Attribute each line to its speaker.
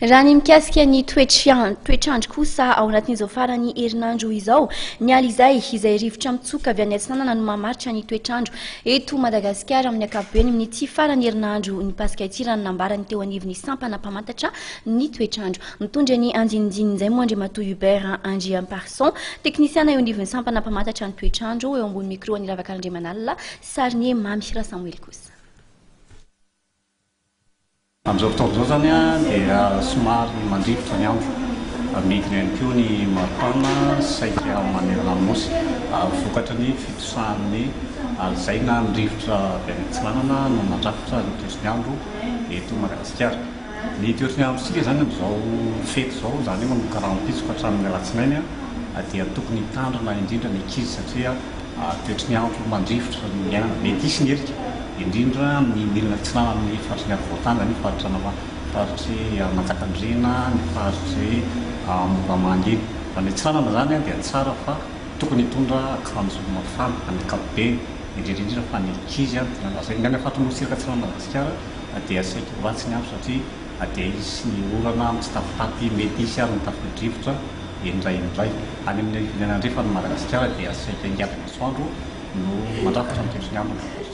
Speaker 1: Raha ny mikasika ny toetr'andro kosa ao anatin'izao faran'ny herinandro izao, ny Alizay izay rivotra mitsoka avy any Antsinanana no mamaritra ny toetr'andro eto Madagasikara amin'ny ankapobeny amin'ity faran'ny herinandro ny paska ity raha nambaran'ny teo anivon'ny sampana mpamantatra ny toetr'andro. Mitondra ny andinindinizay moa Andriamatoa Hubert Andriamparson, teknisiana eo anivon'ny sampana mpamantatra ny toetr'andro eo ambony micro ny Ravak'Andriamanalina Sarnie Mamy Samuel kosa.
Speaker 2: Amin'izao fotoana izao zany dia somary mandrivotra ny andro, midina ihany koa ny maripana saika manerana ny nosy, vokatra ny fitosan'ny Alizay na ny rivotra avy any Antsinanana no mandrafitra ny toetr'ny andro eto Madagasikara. Ny toetr'ny androntsika zany amin'izao fety izao, zany hoe manomboka ranompitsoka hatramin'ny alatsinainy dia tokony hitandrina indrindra ny ankizy satria toetr'ny andro mandrivotra ny iainana, mety hisy ny herika indrindra ny milina Antsinanana ny faritry ny afovoantany, ny faritry Manjakandriana, ny faritry Moramanga iny. Ny Antsinanana zany dia tsara fa tokony hitondra akanjo mafana amin'ny ankapobeny, indrindra fa ny ankizy ny any faritry mosiraka Antsinanana Madagasikara dia saika ho ratsy ny andro satria dia hisy ny orana mitsitafitafy, mety hisy ary mitafy-drivotra indray. Any amin'ny firenena andrefana Madagasikara dia saika hiataka masoandro no mandrafitra ny toetr'ny andro.